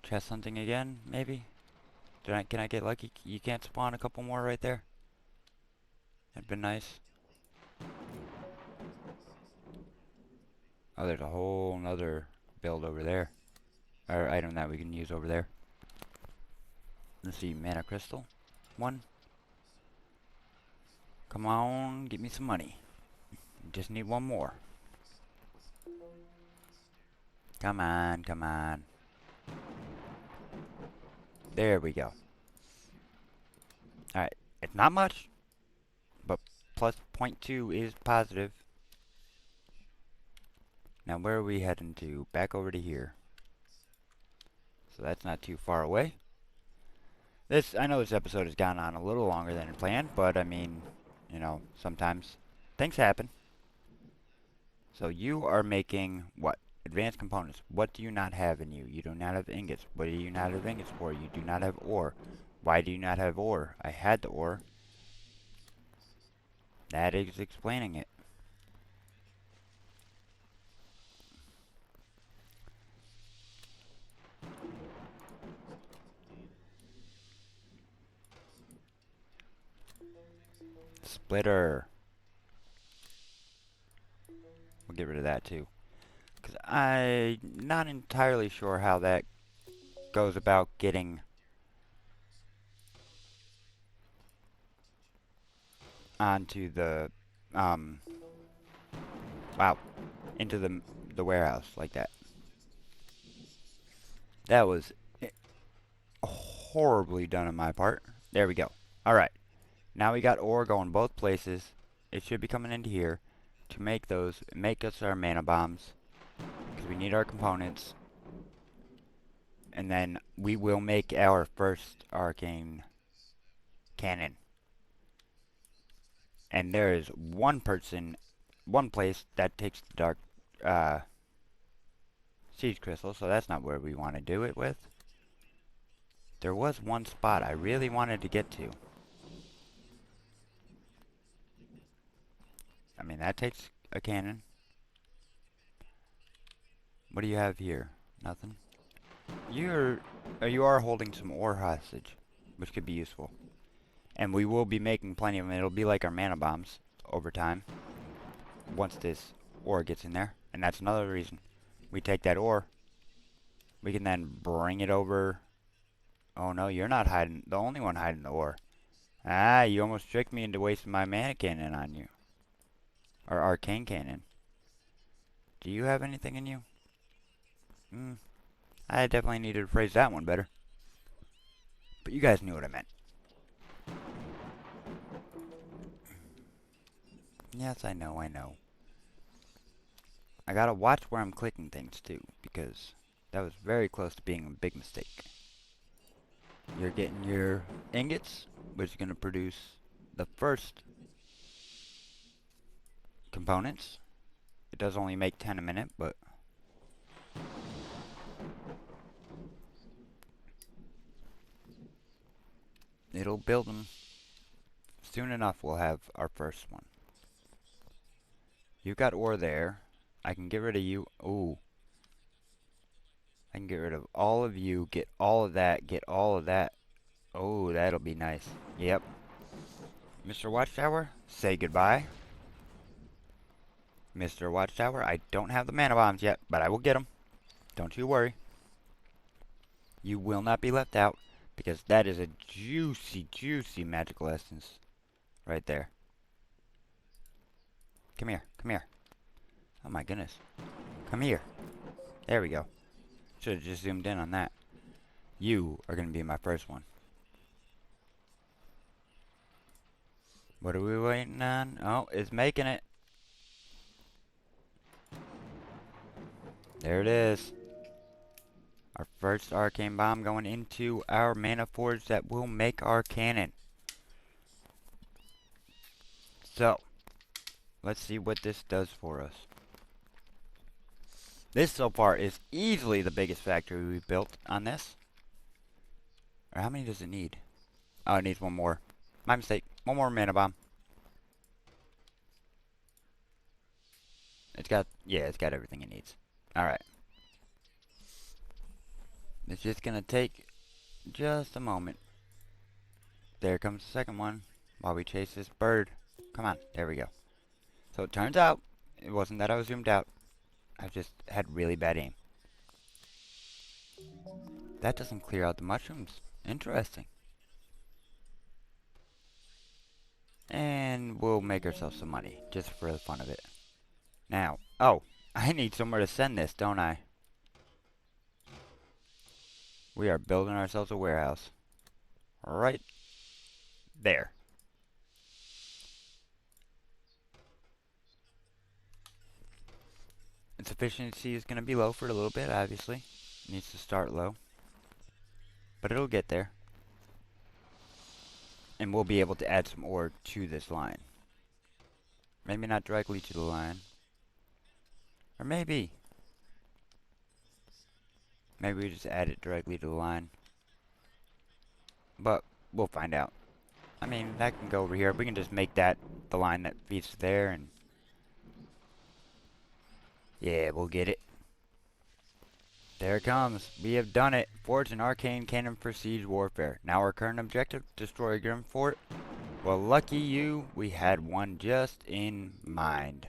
Speaker 2: Chest hunting again, maybe? Can I get lucky? You can't spawn a couple more right there? That'd been nice. Oh, there's a whole nother build over there. Or item that we can use over there. Let's see, mana crystal. 1. Come on, give me some money. Just need 1 more. Come on, come on. There we go. Alright, it's not much, but plus 0.2 is positive. Now where are we heading to? Back over to here. So that's not too far away. I know this episode has gone on a little longer than planned, but I mean, you know, sometimes things happen. So you are making what? Advanced components. What do you not have in you? You do not have ingots. What do you not have ingots for? You do not have ore. Why do you not have ore? I had the ore. That is explaining it. Splitter. We'll get rid of that too. Because I'm not entirely sure how that goes about getting onto the, wow, into the warehouse like that. That was horribly done on my part. There we go. Alright. Now we got ore going both places. It should be coming into here to make us our mana bombs. Because we need our components. And then we will make our first arcane cannon. And there is one place that takes the dark siege crystal, so that's not where we want to do it with. There was one spot I really wanted to get to. I mean, that takes a cannon. What do you have here? Nothing. You are holding some ore hostage, which could be useful. And we will be making plenty of them. It'll be like our mana bombs over time. Once this ore gets in there. And that's another reason. We take that ore. We can then bring it over. Oh no, you're not hiding. The only one hiding the ore. Ah, you almost tricked me into wasting my mana cannon on you. Or arcane cannon. Do you have anything in you? I definitely needed to phrase that one better. But you guys knew what I meant. Yes, I know. I gotta watch where I'm clicking things too, because that was very close to being a big mistake. You're getting your ingots, which is gonna produce the first components. It does only make 10 a minute, but it'll build them. Soon enough we'll have our first one. You got ore there. I can get rid of you. Ooh. I can get rid of all of you, get all of that, get all of that. Oh, that'll be nice. Yep. Mr. Watchtower, say goodbye. Mr. Watchtower, I don't have the mana bombs yet, but I will get them. Don't you worry. You will not be left out, because that is a juicy, juicy magical essence right there. Come here, come here. Oh my goodness. Come here. There we go. Should have just zoomed in on that. You are going to be my first one. What are we waiting on? Oh, it's making it. There it is. Our first arcane bomb going into our mana forge that will make our cannon. So, let's see what this does for us. This so far is easily the biggest factory we've built on this. Or how many does it need? Oh, it needs one more. My mistake. One more mana bomb. It's got everything it needs. Alright. It's just gonna take just a moment. There comes the second one while we chase this bird. Come on, there we go. So it turns out, it wasn't that I was zoomed out. I just had really bad aim. That doesn't clear out the mushrooms. Interesting. And we'll make ourselves some money, just for the fun of it. Now, oh, I need somewhere to send this, don't I? We are building ourselves a warehouse. Right there. Its efficiency is going to be low for a little bit, obviously. It needs to start low. But it'll get there. And we'll be able to add some ore to this line. Maybe not directly to the line. Or maybe we just add it directly to the line. But we'll find out. I mean, that can go over here. We can just make that the line that feeds there, and yeah, we'll get it. There it comes. We have done it. Forge an arcane cannon for siege warfare. Now our current objective, destroy a grim fort. Well, lucky you, we had one just in mind.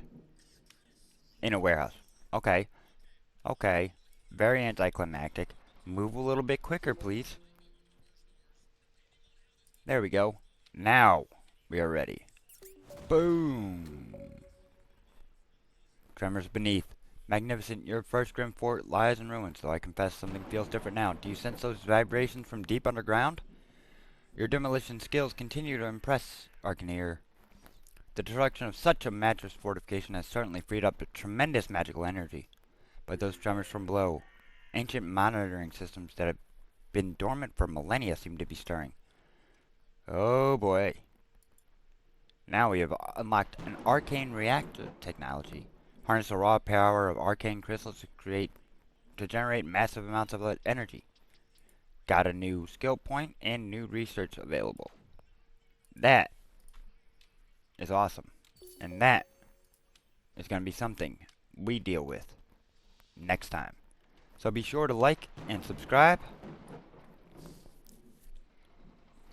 Speaker 2: In a warehouse. Okay. Okay. Very anticlimactic. Move a little bit quicker, please. There we go. Now we are ready. Boom. Tremors beneath. Magnificent, your first grim fort lies in ruins, though I confess something feels different now. Do you sense those vibrations from deep underground? Your demolition skills continue to impress, Arcaneer. The destruction of such a mattress fortification has certainly freed up a tremendous magical energy. But those tremors from below, ancient monitoring systems that have been dormant for millennia seem to be stirring. Oh boy. Now we have unlocked an arcane reactor technology. Harness the raw power of arcane crystals to generate massive amounts of energy. Got a new skill point and new research available. That is awesome. And that is going to be something we deal with next time. So be sure to like and subscribe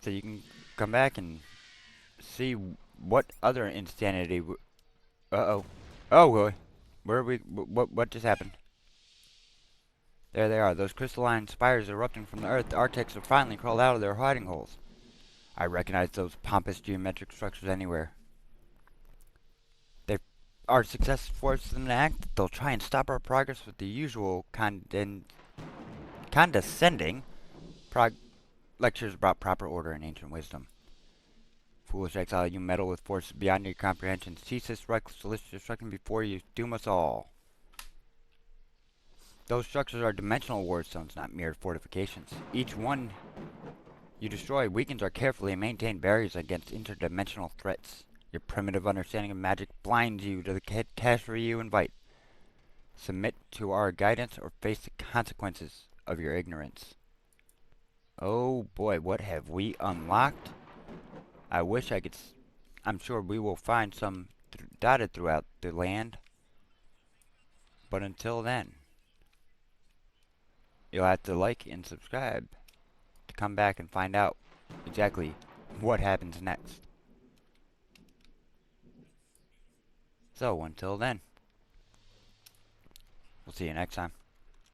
Speaker 2: so you can come back and see what other insanity. Uh-oh. Oh boy. Where are we? What just happened? There they are. Those crystalline spires erupting from the earth. The architects have finally crawled out of their hiding holes. I recognize those pompous geometric structures anywhere. Our success forces them to act. They'll try and stop our progress with the usual condescending lectures about proper order and ancient wisdom. Foolish exile, you meddle with forces beyond your comprehension. Cease this reckless destruction before you doom us all. Those structures are dimensional war stones, not mere fortifications. Each one you destroy weakens our carefully maintained barriers against interdimensional threats. Your primitive understanding of magic blinds you to the catastrophe you invite. Submit to our guidance or face the consequences of your ignorance. Oh boy, what have we unlocked? I wish I could. I'm sure we will find some dotted throughout the land. But until then, you'll have to like and subscribe to come back and find out exactly what happens next. So until then, we'll see you next time.